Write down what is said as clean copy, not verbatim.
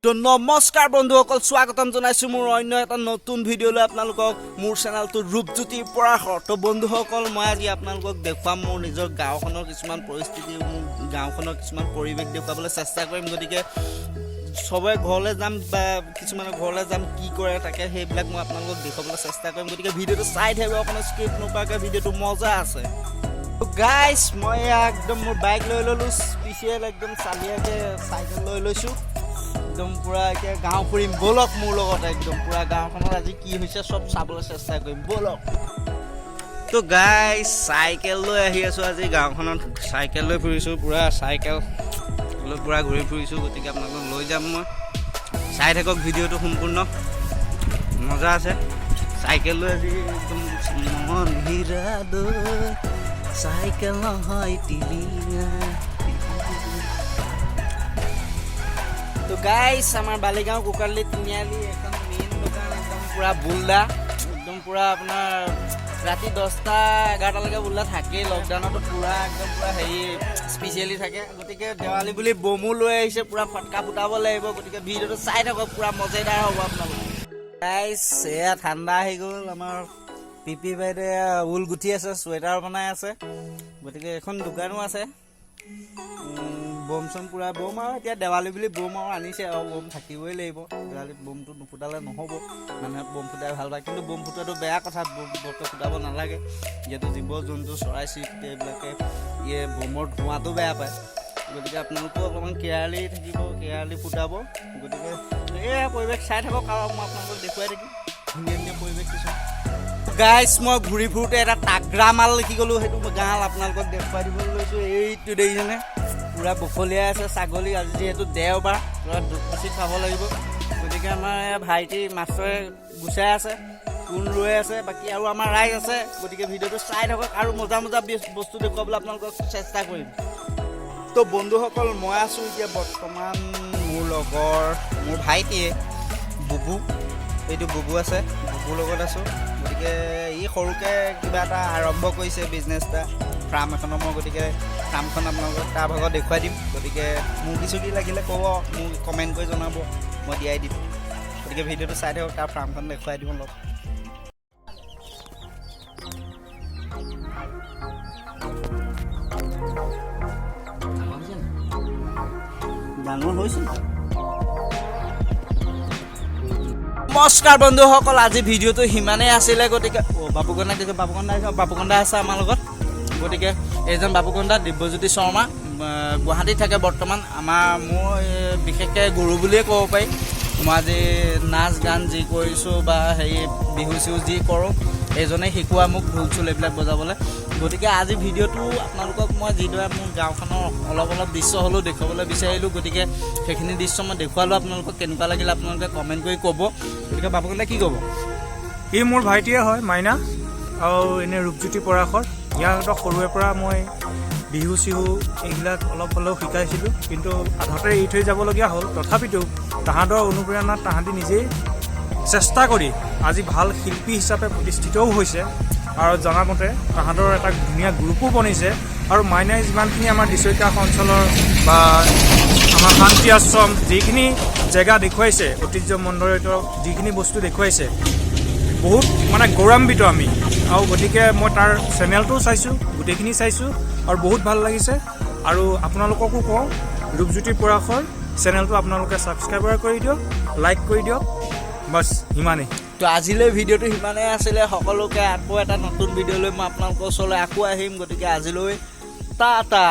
তো নমস্কাৰ বন্ধুসকল, স্বাগতম জনাইছো মোৰ অন্য এটা নতুন ভিডিঅ'লৈ আপোনালোকক মোৰ চেনেলটো ৰূপজ্যোতি পৰাশৰ। তো বন্ধুসকল, মই আজি আপোনালোকক দেখুৱাম মোৰ নিজৰ গাঁওখনৰ কিছুমান পৰিস্থিতি, মোৰ গাঁওখনৰ কিছুমান পৰিৱেশ দেখুৱাবলৈ চেষ্টা কৰিম। গতিকে সবে ঘৰলৈ যাম বা কিছুমানৰ ঘৰলৈ যাম, কি কৰে তাকে সেইবিলাক মই আপোনালোকক দেখুৱাবলৈ চেষ্টা কৰিম। গতিকে ভিডিঅ'টো চাই থাকিব, আপোনাৰ স্ক্ৰিপ্ট নকৰাকৈ ভিডিঅ'টো মজা আছে। গাইজ, মই একদম মোৰ বাইক লৈ ল'লোঁ, স্পেচিয়েল একদম চালিয়াকৈ চাইকেল লৈ লৈছোঁ। একদম পুৰা এতিয়া গাঁও ফুৰিম, ব'লক মোৰ লগত। একদম পুৰা গাঁওখনত আজি কি হৈছে চব চাবলৈ চেষ্টা কৰিম, ব'লক। তো গাইজ, চাইকেল লৈ আহি আছোঁ আজি গাঁওখনত, চাইকেল লৈ ফুৰিছোঁ, পুৰা চাইকেল লৈ পুৰা ঘূৰি ফুৰিছোঁ। গতিকে আপোনালোকক লৈ যাম মই, চাই থাকক ভিডিঅ'টো সম্পূৰ্ণ, মজা আছে। চাইকেল লৈ আজি একদম মন হীৰা দৈ, চাইকেল নহয় টিলিঙা। তো গাইজ, আমাৰ বালিগাঁও কোকাৰলি তিনিআলি এখন মেইন দোকান, একদম পূৰা বুল্লা, একদম পূৰা আপোনাৰ ৰাতি 10-11টালৈকে বুল্লা থাকেই। লকডাউনতো পূৰা একদম পূৰা হেৰি স্পেচিয়েলি থাকে। গতিকে দেৱালী বুলি বমো লৈ আহিছে, পূৰা ফটকা ফুটাব লাগিব। গতিকে ভিডিঅ'টো চাই থাকক, পূৰা মজাদাৰ হ'ব আপোনালোক। গাইজ, এয়া ঠাণ্ডা আহি গ'ল, আমাৰ পিপি বাইদেৱে ঊল গুঠি আছে, চুৱেটাৰ বনাই আছে। গতিকে এখন দোকানো আছে, বম চম পূৰা বম আৰু এতিয়া দেৱালী বুলি বম আৰু আনিছে, আৰু বম থাকিবই লাগিব। দেৱালীত বমটো নুফুটালে নহ'ব, মানুহে বম ফুটাই ভাল পায়, কিন্তু বম ফুটোৱাটো বেয়া কথা, বম বৰকৈ ফুটাব নালাগে। যিহেতু জীৱ জন্তু চৰাই চিৰিকটি এইবিলাকে বমৰ ধোঁৱাটো বেয়া পায়। গতিকে আপোনালোকেও অকণমান কেয়াৰলি থাকিব, কেয়াৰলি ফুটাব। গতিকে এই পৰিৱেশ চাই থাকক, আৰু মই আপোনালোকক দেখুৱাই থাকিম ধুনীয়া ধুনীয়া পৰিৱেশ কিছুমান। গাইজ, মই ঘূৰি ফুৰোঁতে এটা তাগ্ৰা মাল লিখি গ'লোঁ, সেইটো গাঁও আপোনালোকক দেখুৱাই দিবলৈ লৈছোঁ। এইটো দেখিছেনে, পূৰা বখলিয়াই আছে ছাগলী। আজি যিহেতু দেওবাৰ, পূৰা দুখ খাব লাগিব। গতিকে আমাৰ ভাইটি মাষ্টৰে গুচাই আছে, কোন ৰৈ আছে, বাকী আৰু আমাৰ ৰাইজ আছে। গতিকে ভিডিঅ'টো চাই থাকক, আৰু মজা মজা বস্তু দেখুৱাবলৈ আপোনালোকক চেষ্টা কৰিম। তো বন্ধুসকল, মই আছোঁ এতিয়া বৰ্তমান মোৰ লগৰ, মোৰ ভাইটিয়ে বুবু, এইটো বুবু আছে, বুবুৰ লগত আছোঁ। গতিকে ই সৰুকৈ কিবা এটা আৰম্ভ কৰিছে, বিজনেছ এটা, ফাৰ্ম এখনৰ। মই গতিকে ফাৰ্মখন আপোনালোকক তাৰ ভাগত দেখুৱাই দিম। গতিকে মোক কিছু কি লাগিলে ক'ব, মোক কমেণ্ট কৰি জনাব, মই দিয়াই দিম। গতিকে ভিডিঅ'টো চাই থাকক, তাৰ ফাৰ্মখন দেখুৱাই দিম অলপ। ডাঙৰ হৈছে। নমস্কাৰ বন্ধুসকল, আজি ভিডিঅ'টো সিমানেই আছিলে। গতিকে বাপুকন্দা দেখিছোঁ, বাপুকন্দা আছে আমাৰ লগত। গতিকে এইজন বাপুকন্দা দিব্যজ্যোতি শৰ্মা, গুৱাহাটীত থাকে বৰ্তমান। মোৰ বিশেষকৈ গুৰু বুলিয়ে ক'ব পাৰি। মই আজি নাচ গান যি কৰিছোঁ বা হেৰি বিহু চিহু যি কৰোঁ, এইজনে শিকোৱা মোক ঢোল চোল এইবিলাক বজাবলৈ। গতিকে আজি ভিডিঅ'টো আপোনালোকক মই যিদৰে মোৰ গাঁওখনৰ অলপ অলপ দৃশ্য হ'লেও দেখুৱাবলৈ বিচাৰিলোঁ। গতিকে সেইখিনি দৃশ্য মই দেখুৱালোঁ আপোনালোকক, কেনেকুৱা লাগিলে আপোনালোকে কমেণ্ট কৰি ক'ব। গতিকে বাপুকন্দা কি ক'ব? ই মোৰ ভাইটিয়ে হয়, মাইনা, আৰু এনে ৰূপজ্যোতি পৰাশৰ। ইয়াৰ সৰুৰে পৰা মই বিহু চিহু এইবিলাক অলপ হ'লেও শিকাইছিলোঁ, কিন্তু আধাতে এৰি থৈ যাবলগীয়া হ'ল। তথাপিতো তাহাঁতৰ অনুপ্ৰেৰণাত তাহাঁতি নিজেই চেষ্টা কৰি আজি ভাল শিল্পী হিচাপে প্ৰতিষ্ঠিতও হৈছে, আৰু জনামতে তাহাঁতৰ এটা ধুনীয়া গ্ৰুপো বনিছে। আৰু মাইনাই যিমানখিনি আমাৰ দিছৈকা অঞ্চলৰ বা আমাৰ শান্তি আশ্ৰম যিখিনি জেগা দেখুৱাইছে, ঐতিহ্যমণ্ডিত যিখিনি বস্তু দেখুৱাইছে, বহুত মানে গৌৰৱান্বিত আমি। আৰু গতিকে মই তাৰ চেনেলটোও চাইছোঁ, গোটেইখিনি চাইছোঁ, আৰু বহুত ভাল লাগিছে। আৰু আপোনালোককো কওঁ, ৰূপজ্যোতি পৰাশৰ চেনেলটো আপোনালোকে ছাবস্ক্ৰাইবাৰ কৰি দিয়ক, লাইক কৰি দিয়ক, বাছ সিমানেই। তো আজিলৈ ভিডিঅ'টো সিমানেই আছিলে। সকলোকে আকৌ এটা নতুন ভিডিঅ'লৈ মই আপোনালোকৰ ওচৰলৈ আকৌ আহিম। গতিকে আজিলৈ টাটা।